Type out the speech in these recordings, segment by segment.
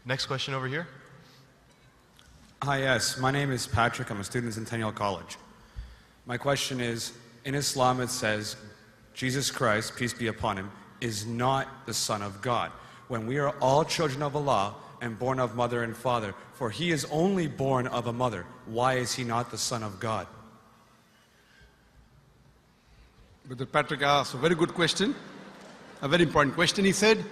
Next question over here. Hi, yes. My name is Patrick. I'm a student at Centennial College. My question is, in Islam it says, Jesus Christ, peace be upon him, is not the Son of God. When we are all children of Allah and born of mother and father, for he is only born of a mother, why is he not the Son of God? Brother Patrick asked a very good question, a very important question. He said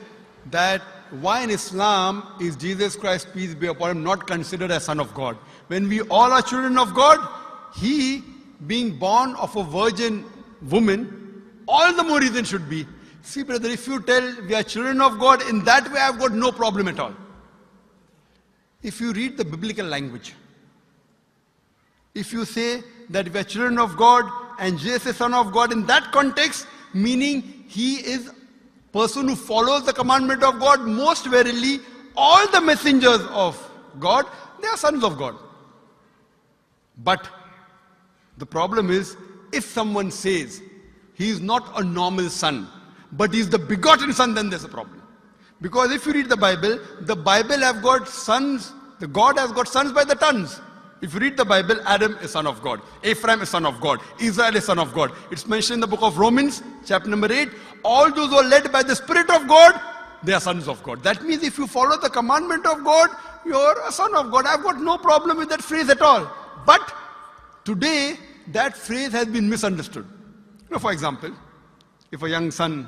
that why in Islam is Jesus Christ, peace be upon him, not considered as Son of God? When we all are children of God, he being born of a virgin woman, all the more reason should be. See brother, if you tell we are children of God, in that way I've got no problem at all. If you read the biblical language, if you say that we are children of God and Jesus is Son of God, in that context, meaning he is person who follows the commandment of God, most verily all the messengers of God, they are sons of God. But the problem is, if someone says he is not a normal son, but he is the begotten son, then there's a problem. Because if you read the Bible have got sons, the God has got sons by the tons. If you read the Bible, Adam is son of God, Ephraim is son of God, Israel is son of God. It's mentioned in the book of Romans, chapter number 8, all those who are led by the Spirit of God, they are sons of God. That means if you follow the commandment of God, you're a son of God. I've got no problem with that phrase at all. But today, that phrase has been misunderstood. You know, for example, if a young son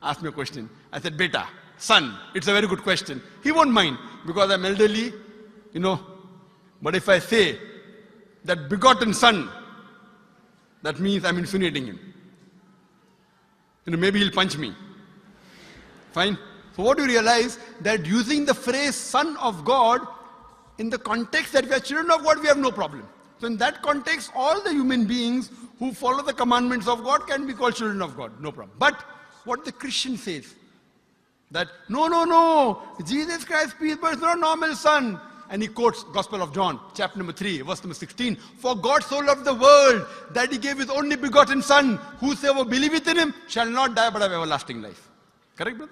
asks me a question, I said, Beta, son, it's a very good question. He won't mind because I'm elderly, you know. But if I say that begotten son, that means I'm insinuating him. You know, maybe he'll punch me. Fine. So what do you realize? That using the phrase son of God, in the context that we are children of God, we have no problem. So in that context, all the human beings who follow the commandments of God can be called children of God. No problem. But what the Christian says, that no, Jesus Christ, peace be upon him, is not a normal son. And he quotes Gospel of John, chapter number 3, verse number 16. For God so loved the world that he gave his only begotten son. Whosoever believeth in him shall not die but have everlasting life. Correct, brother?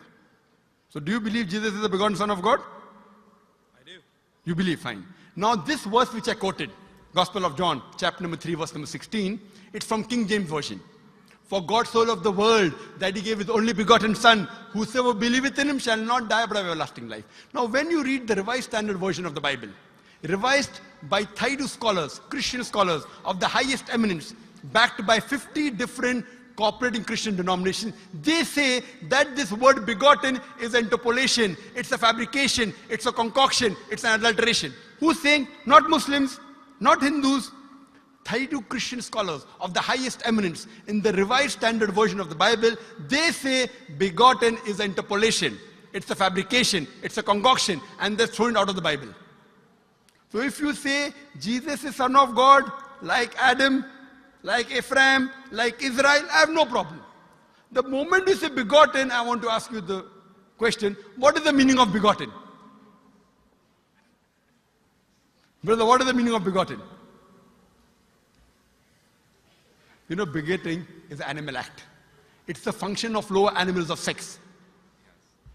So do you believe Jesus is the begotten son of God? I do. You believe, fine. Now this verse which I quoted, Gospel of John, chapter number 3, verse number 16, it's from King James Version. For God so loved the world that he gave his only begotten son. Whosoever believeth in him shall not die but have everlasting life. Now when you read the Revised Standard Version of the Bible, revised by Thaydu scholars, Christian scholars of the highest eminence, backed by 50 different cooperating Christian denominations, they say that this word begotten is an interpolation, it's a fabrication, it's a concoction, it's an adulteration. Who's saying? Not Muslims, not Hindus. Thaydu Christian scholars of the highest eminence in the Revised Standard Version of the Bible, they say begotten is an interpolation. It's a fabrication, it's a concoction, and they're thrown out of the Bible. So if you say Jesus is Son of God, like Adam, like Ephraim, like Israel, I have no problem. The moment you say begotten, I want to ask you the question, what is the meaning of begotten? Brother, what is the meaning of begotten? You know, begetting is an animal act. It's the function of lower animals of sex.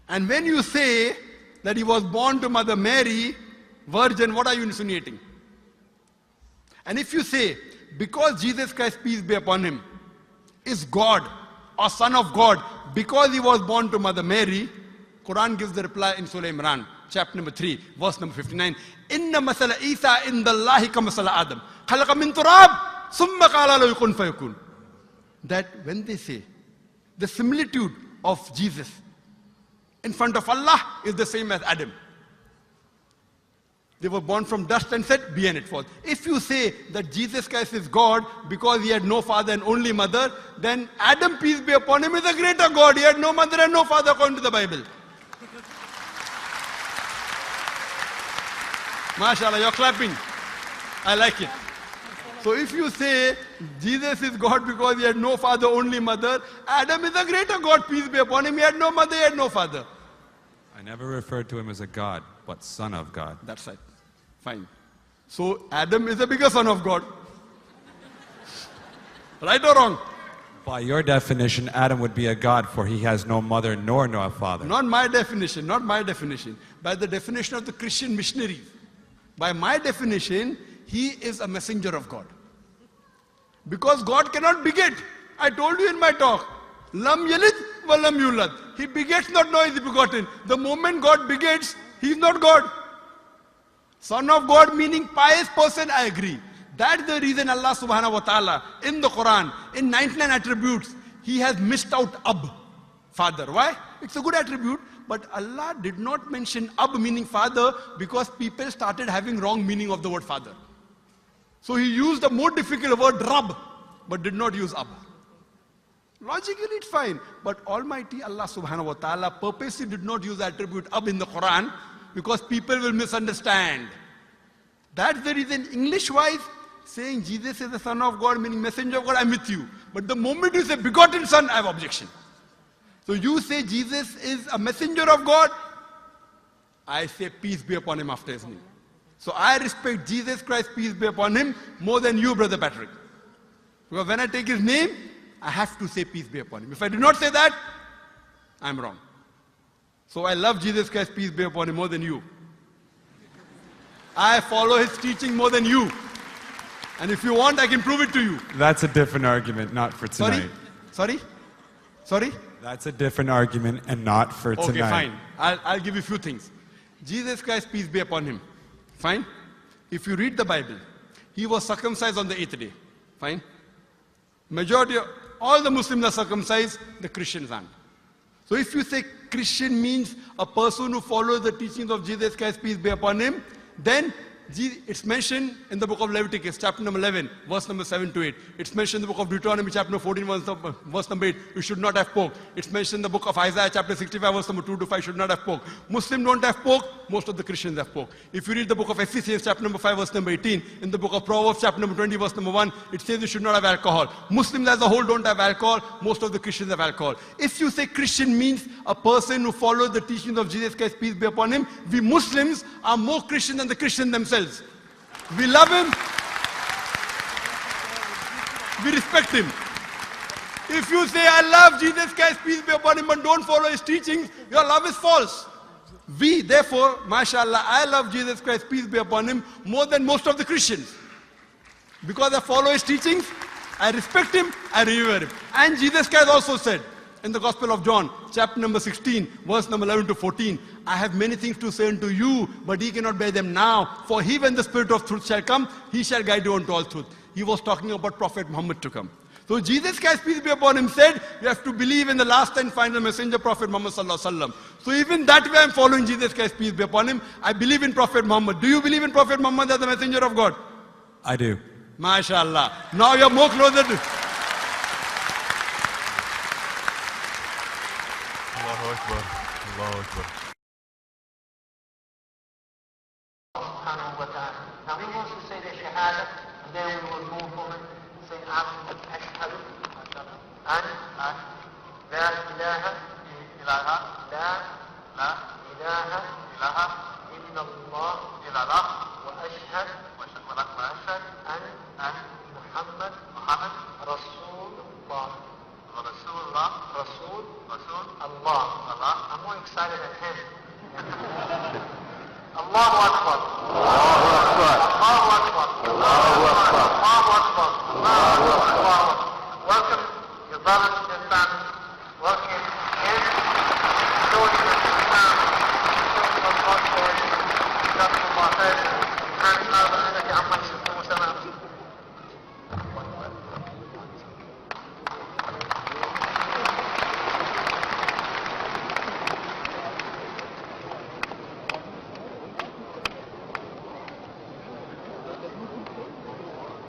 And when you say that he was born to Mother Mary, virgin, what are you insinuating? And if you say, because Jesus Christ, peace be upon him, is God or Son of God, because he was born to Mother Mary, Quran gives the reply in Surah Imran, chapter number 3, verse number 59. Inna masala Isa indallahi ka masala Adam. Khalaqa min turab. That when they say the similitude of Jesus in front of Allah is the same as Adam. They were born from dust and said, be and it was. If you say that Jesus Christ is God because he had no father and only mother, then Adam, peace be upon him, is a greater God. He had no mother and no father according to the Bible. MashaAllah, you're clapping. I like it. So if you say Jesus is God because he had no father, only mother, Adam is a greater God, peace be upon him. He had no mother, he had no father. I never referred to him as a God, but Son of God. That's right. Fine. So Adam is a bigger son of God. Right or wrong? By your definition, Adam would be a god, for he has no mother nor no father. Not my definition, not my definition. By the definition of the Christian missionary. By my definition, he is a messenger of God. Because God cannot beget. I told you in my talk. Lam yalid wa lam yulad. He begets not, nor is he begotten. The moment God begets, he is not God. Son of God meaning pious person, I agree. That's the reason Allah subhanahu wa ta'ala in the Quran, in 99 attributes, he has missed out Ab, father. Why? It's a good attribute, but Allah did not mention Ab meaning father because people started having wrong meaning of the word father. So he used a more difficult word Rab, but did not use Ab. Logically it's fine, but Almighty Allah subhanahu wa ta'ala purposely did not use the attribute Ab in the Quran because people will misunderstand. That's the reason English-wise, saying Jesus is the Son of God, meaning messenger of God, I'm with you. But the moment you say begotten Son, I have objection. So you say Jesus is a messenger of God, I say peace be upon him after his name. So I respect Jesus Christ, peace be upon him, more than you, Brother Patrick. Because when I take his name, I have to say peace be upon him. If I do not say that, I'm wrong. So I love Jesus Christ, peace be upon him, more than you. I follow his teaching more than you. And if you want, I can prove it to you. That's a different argument, not for tonight. Sorry? That's a different argument and not for tonight. Okay, fine. I'll give you a few things. Jesus Christ, peace be upon him. Fine? If you read the Bible, he was circumcised on the 8th day. Fine? Majority of all the Muslims are circumcised, the Christians aren't. So if you say Christian means a person who follows the teachings of Jesus Christ, peace be upon him, then it's mentioned in the book of Leviticus, chapter number 11, verse number 7 to 8. It's mentioned in the book of Deuteronomy, chapter number 14, verse number 8, you should not have pork. It's mentioned in the book of Isaiah, chapter 65, verse number 2 to 5, should not have pork. Muslims don't have pork, most of the Christians have pork. If you read the book of Ephesians, chapter number 5, verse number 18, in the book of Proverbs, chapter number 20, verse number 1, it says you should not have alcohol. Muslims as a whole don't have alcohol, most of the Christians have alcohol. If you say Christian means a person who follows the teachings of Jesus Christ, peace be upon him, we Muslims are more Christian than the Christians themselves. We love him. We respect him. If you say, I love Jesus Christ, peace be upon him, but don't follow his teachings, your love is false. We, therefore, mashallah, I love Jesus Christ, peace be upon him, more than most of the Christians. Because I follow his teachings, I respect him, I revere him. And Jesus Christ also said, in the Gospel of John, chapter number 16, verse number 11 to 14, I have many things to say unto you, but ye cannot bear them now. For he, when the Spirit of truth shall come, he shall guide you unto all truth. He was talking about Prophet Muhammad to come. So Jesus Christ, peace be upon him, said, you have to believe in the last and final messenger, Prophet Muhammad sallallahu alaihi wasallam. So even that way I'm following Jesus Christ, peace be upon him. I believe in Prophet Muhammad. Do you believe in Prophet Muhammad as the messenger of God? I do. MashaAllah. Now you're more closer to... Allahu Akbar. Allahu Akbar. Subhanahu wa ta'ala. Now he wants to say the Shahada, and then we will move on and say Ashhadu an la ilaha illallah wa ashhad an Muhammad Rasul Allah. I'm more excited than him. Allahu Akbar. Allahu Akbar. Allahu Akbar. Allahu Akbar. Allahu Akbar. Welcome your brothers and families. Welcome in. Showing us Islam. Showing us God for it. Jazakumullah khair. And Allah,